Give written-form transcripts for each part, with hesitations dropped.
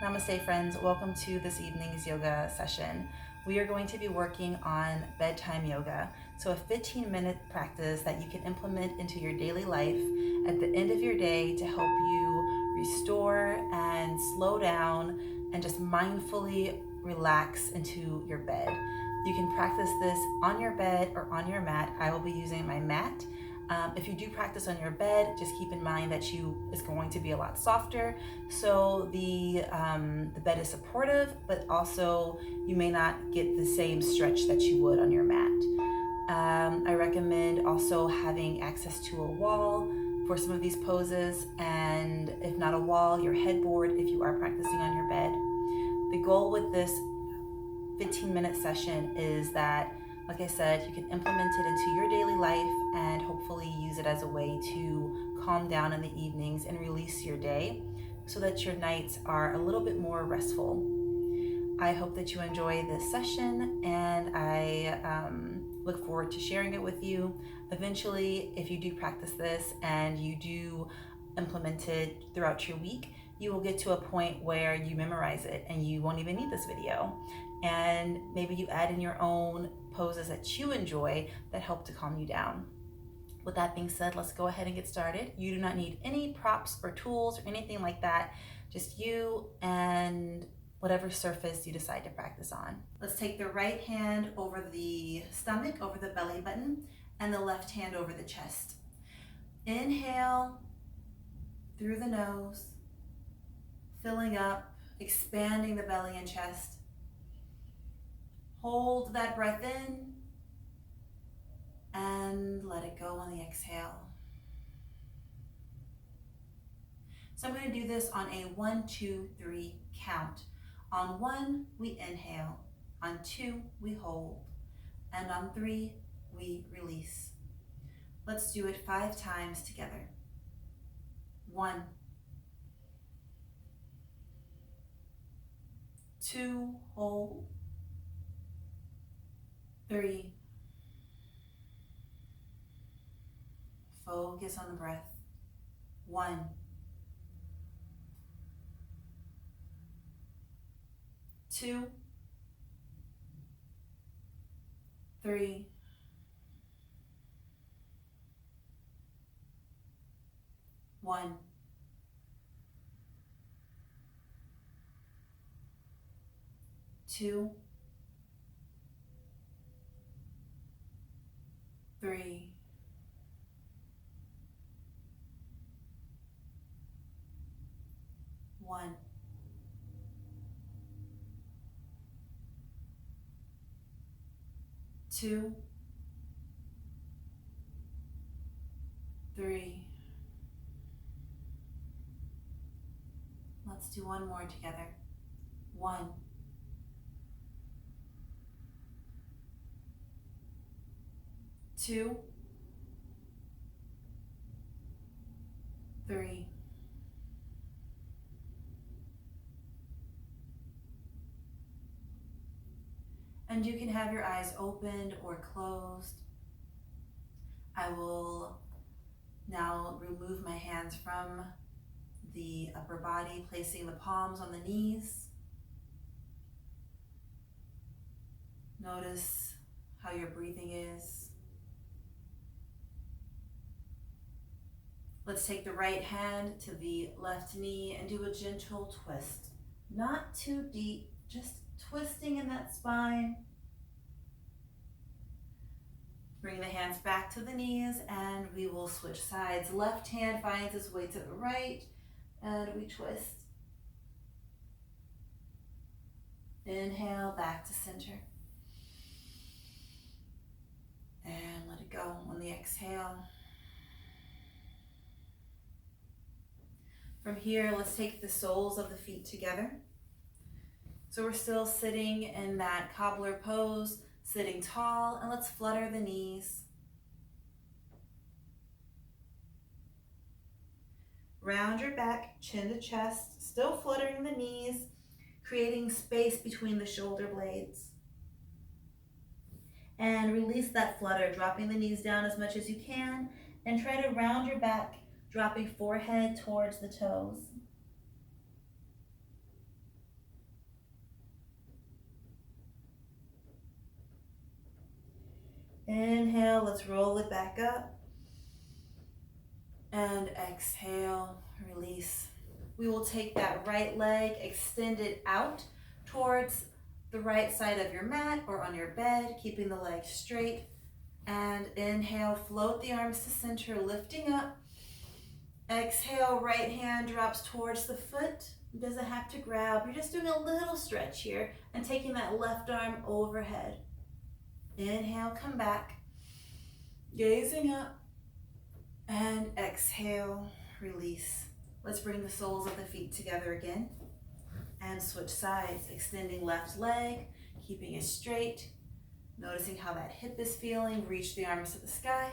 Namaste friends, welcome to this evening's yoga session. We are going to be working on bedtime yoga. So a 15-minute practice that you can implement into your daily life at the end of your day to help you restore and slow down and just mindfully relax into your bed. You can practice this on your bed or on your mat. I will be using my mat. If you do practice on your bed, just keep in mind that is going to be a lot softer. So the bed is supportive, but also you may not get the same stretch that you would on your mat. I recommend also having access to a wall for some of these poses, and if not a wall, your headboard if you are practicing on your bed. The goal with this 15-minute session is that, like I said, you can implement it into your daily life and hopefully use it as a way to calm down in the evenings and release your day so that your nights are a little bit more restful. I hope that you enjoy this session, and I look forward to sharing it with you. Eventually, if you do practice this and you do implement it throughout your week, you will get to a point where you memorize it and you won't even need this video. And maybe you add in your own poses that you enjoy that help to calm you down. With that being said, let's go ahead and get started. You do not need any props or tools or anything like that, just you and whatever surface you decide to practice on. Let's take the right hand over the stomach, over the belly button, and the left hand over the chest. Inhale through the nose, filling up, expanding the belly and chest. Hold that breath in and let it go on the exhale. So I'm going to do this on a 1, 2, 3 count. On 1, we inhale. On 2, we hold. And on 3, we release. Let's do it 5 times together. 1, 2, hold. 3, focus on the breath. 1, 2, 3, 1, 2, 3, 1, 2, 3. Let's do one more together. 1, 2, 3, 'and you can have your eyes opened or closed. I will now remove my hands from the upper body, placing the palms on the knees. Notice how your breathing is. Let's take the right hand to the left knee and do a gentle twist. Not too deep, just twisting in that spine. Bring the hands back to the knees and we will switch sides. Left hand finds its way to the right and we twist. Inhale, back to center. And let it go on the exhale. From here, let's take the soles of the feet together. So we're still sitting in that cobbler pose, sitting tall, and let's flutter the knees. Round your back, chin to chest, still fluttering the knees, creating space between the shoulder blades. And release that flutter, dropping the knees down as much as you can, and try to round your back, dropping forehead towards the toes. Inhale, let's roll it back up. And exhale, release. We will take that right leg, extend it out towards the right side of your mat or on your bed, keeping the leg straight. And inhale, float the arms to center, lifting up. Exhale, right hand drops towards the foot. It doesn't have to grab. You're just doing a little stretch here and taking that left arm overhead. Inhale, come back. Gazing up. And exhale, release. Let's bring the soles of the feet together again. And switch sides, extending left leg, keeping it straight. Noticing how that hip is feeling. Reach the arms to the sky.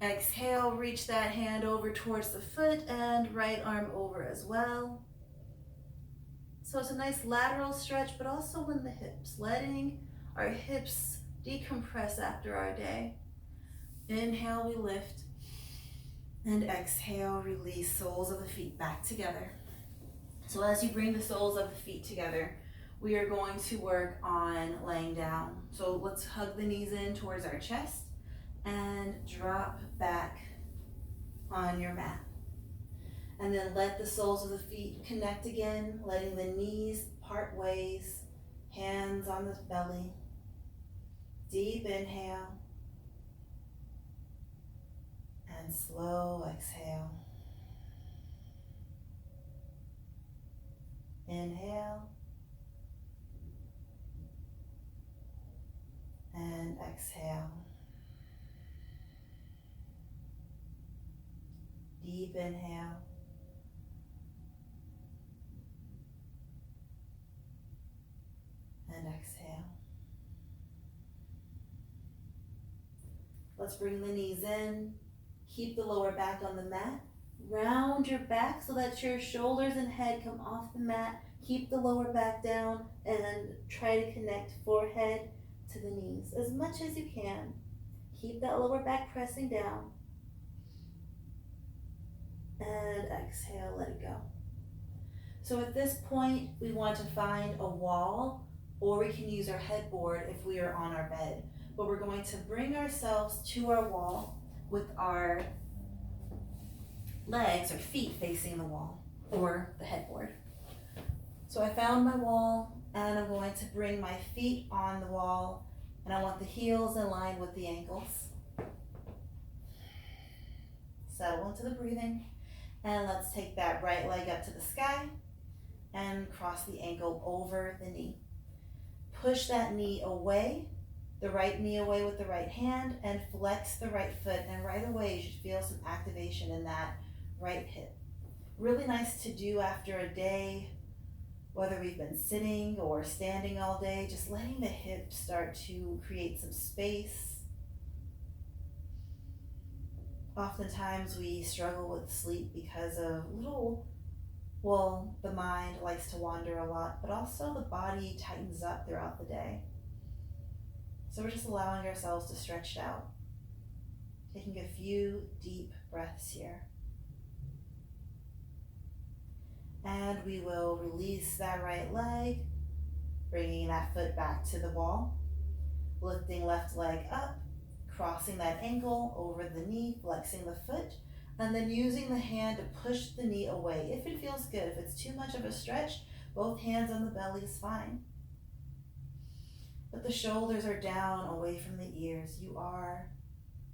Exhale, reach that hand over towards the foot and right arm over as well. So it's a nice lateral stretch, but also in the hips, letting our hips decompress after our day. Inhale, we lift. And exhale, release, soles of the feet back together. So as you bring the soles of the feet together, we are going to work on laying down. So let's hug the knees in towards our chest and drop back on your mat. And then let the soles of the feet connect again, letting the knees part ways, hands on the belly. Deep inhale and slow exhale. Inhale and exhale. Deep inhale and exhale. Let's bring the knees in. Keep the lower back on the mat. Round your back so that your shoulders and head come off the mat. Keep the lower back down and try to connect forehead to the knees as much as you can. Keep that lower back pressing down. And exhale, let it go. So at this point, we want to find a wall, or we can use our headboard if we are on our bed. But we're going to bring ourselves to our wall with our legs or feet facing the wall or the headboard. So I found my wall and I'm going to bring my feet on the wall and I want the heels in line with the ankles. Settle into the breathing and let's take that right leg up to the sky and cross the ankle over the knee. Push that knee away, the right knee away with the right hand and flex the right foot, and right away you should feel some activation in that right hip. Really nice to do after a day, whether we've been sitting or standing all day, just letting the hips start to create some space. Oftentimes we struggle with sleep because of the mind likes to wander a lot, but also the body tightens up throughout the day. So we're just allowing ourselves to stretch out, taking a few deep breaths here. And we will release that right leg, bringing that foot back to the wall, lifting left leg up, crossing that ankle over the knee, flexing the foot, and then using the hand to push the knee away if it feels good. If it's too much of a stretch, both hands on the belly is fine. But the shoulders are down away from the ears. You are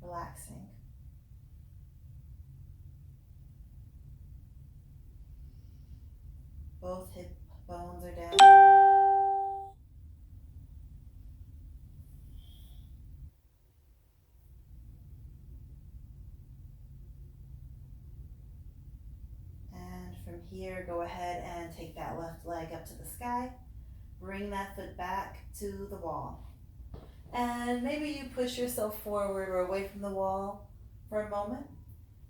relaxing. Both hip bones are down. And from here, go ahead and take that left leg up to the sky. Bring that foot back to the wall. And maybe you push yourself forward or away from the wall for a moment.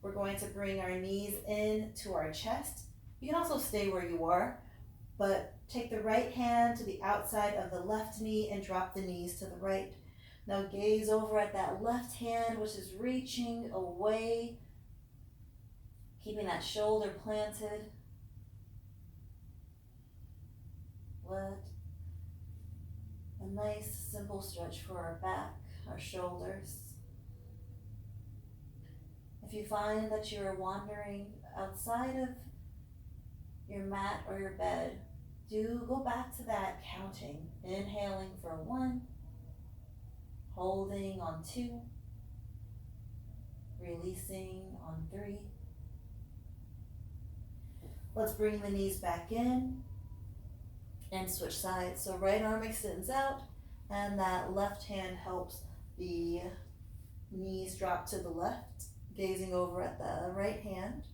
We're going to bring our knees in to our chest. You can also stay where you are, but take the right hand to the outside of the left knee and drop the knees to the right. Now gaze over at that left hand, which is reaching away, keeping that shoulder planted. Let a nice simple stretch for our back. our shoulders. If you find that you're wandering outside of your mat or your bed, do go back to that counting. Inhaling for 1, holding on 2, releasing on 3. Let's bring the knees back in and switch sides. So right arm extends out and that left hand helps the knees drop to the left, gazing over at the right hand.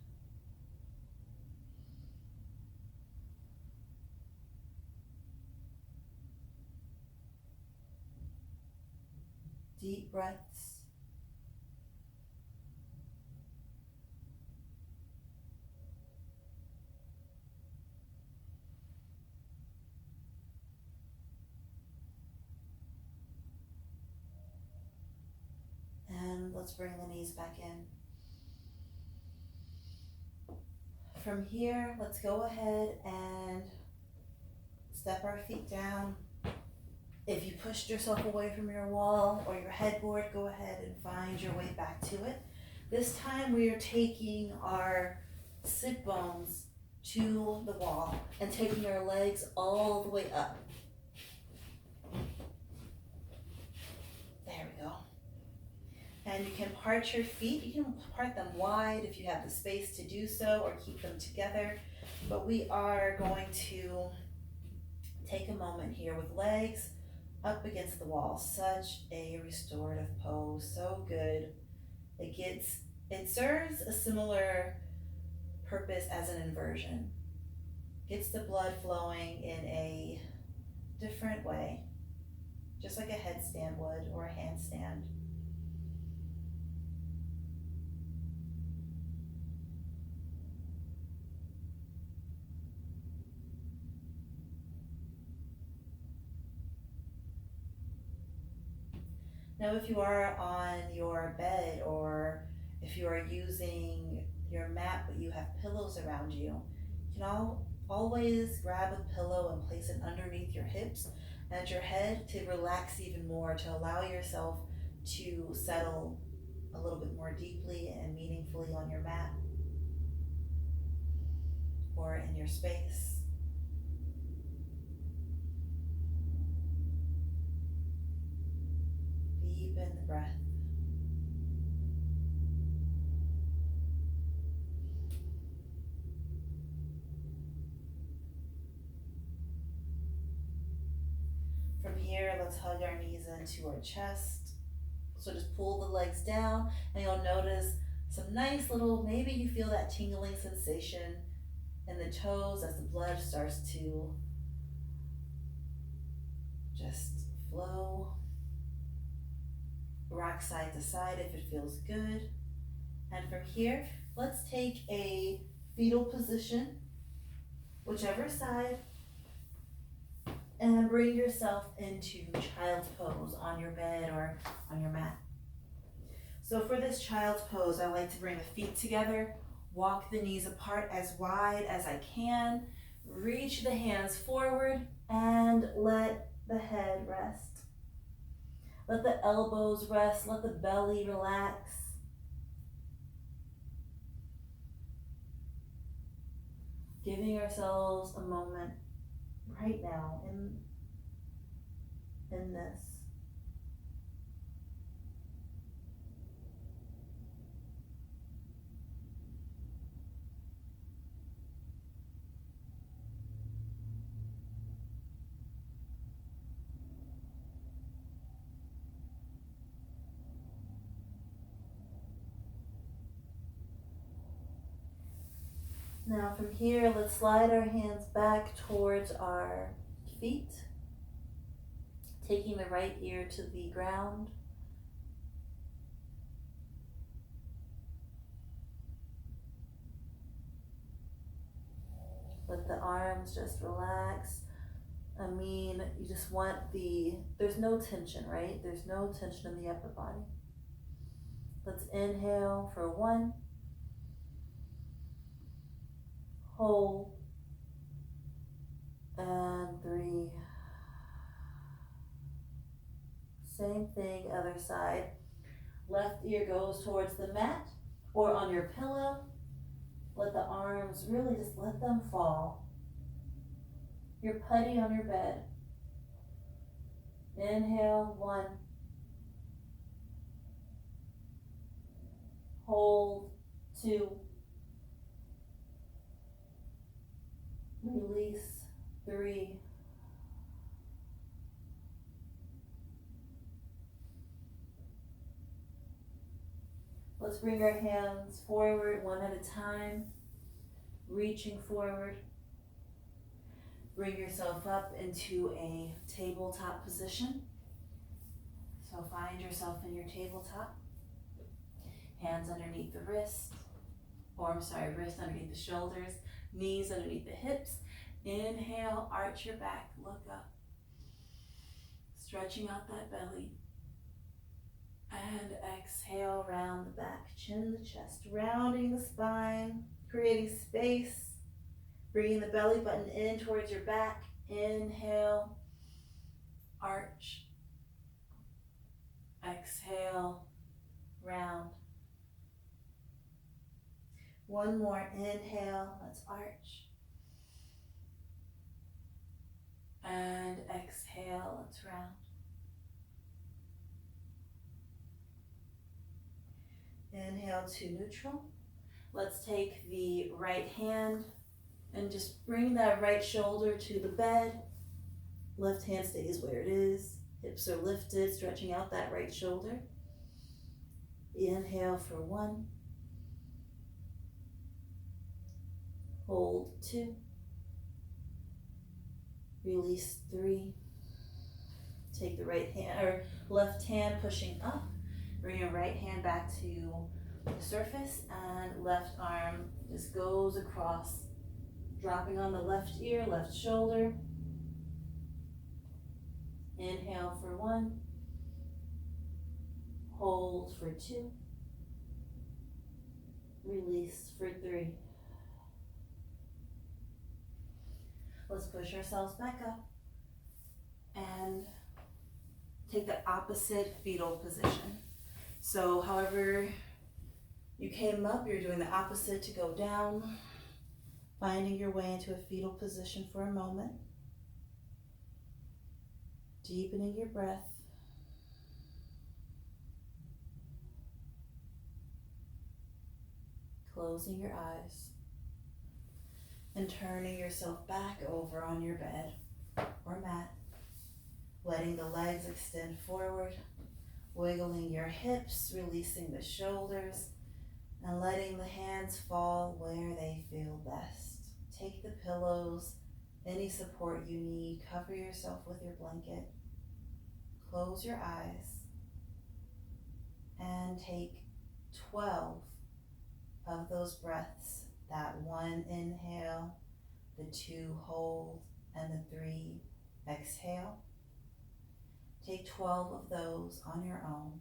Deep breaths. And let's bring the knees back in. From here, let's go ahead and step our feet down. If you pushed yourself away from your wall or your headboard, go ahead and find your way back to it. This time we are taking our sit bones to the wall and taking our legs all the way up. There we go. And you can part your feet. You can part them wide if you have the space to do so, or keep them together. But we are going to take a moment here with legs up against the wall. Such a restorative pose, so good. It serves a similar purpose as an inversion. Gets the blood flowing in a different way, just like a headstand would or a handstand. Now, if you are on your bed or if you are using your mat but you have pillows around you, you can always grab a pillow and place it underneath your hips and your head to relax even more, to allow yourself to settle a little bit more deeply and meaningfully on your mat or in your space. Deepen the breath. From here, let's hug our knees into our chest. So just pull the legs down and you'll notice some nice little, maybe you feel that tingling sensation in the toes as the blood starts to just flow. Rock side to side if it feels good. And from here, let's take a fetal position, whichever side, and bring yourself into child's pose on your bed or on your mat. So for this child's pose, I like to bring the feet together, walk the knees apart as wide as I can, reach the hands forward, and let the head rest. Let the elbows rest, let the belly relax. Giving ourselves a moment right now in this. Now from here, let's slide our hands back towards our feet, taking the right ear to the ground. Let the arms just relax. You just want there's no tension, right? There's no tension in the upper body. Let's inhale for 1. Hold, and 3. Same thing, other side. Left ear goes towards the mat or on your pillow. Let the arms really just let them fall. You're putty on your bed. Inhale, 1. Hold, 2. Release, 3. Let's bring our hands forward one at a time, reaching forward. Bring yourself up into a tabletop position. So find yourself in your tabletop. Hands underneath the wrist, wrist underneath the shoulders, knees underneath the hips. Inhale, arch your back, look up. Stretching out that belly. And exhale, round the back, chin the chest, rounding the spine, creating space. Bringing the belly button in towards your back. Inhale, arch. Exhale, round. One more, inhale, let's arch. And exhale, let's round. Inhale to neutral. Let's take the right hand and just bring that right shoulder to the bed. Left hand stays where it is. Hips are lifted, stretching out that right shoulder. Inhale for 1. Hold, 2. Release, 3. Take the right hand or left hand pushing up. Bring your right hand back to the surface and left arm just goes across, dropping on the left ear, left shoulder. Inhale for 1. Hold for 2. Release for 3. Let's push ourselves back up and take the opposite fetal position. So however you came up, you're doing the opposite to go down, finding your way into a fetal position for a moment. Deepening your breath. Closing your eyes. And turning yourself back over on your bed or mat. Letting the legs extend forward. Wiggling your hips, releasing the shoulders. And letting the hands fall where they feel best. Take the pillows, any support you need. Cover yourself with your blanket. Close your eyes. And take 12 of those breaths. That 1 inhale, the 2 hold, and the 3 exhale. Take 12 of those on your own.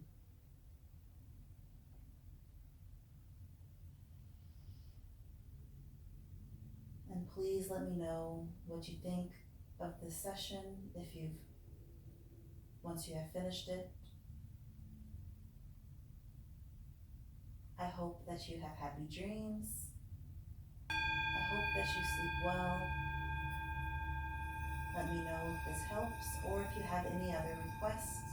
And please let me know what you think of this session once you have finished it. I hope that you have happy dreams. I hope that you sleep well. Let me know if this helps or if you have any other requests.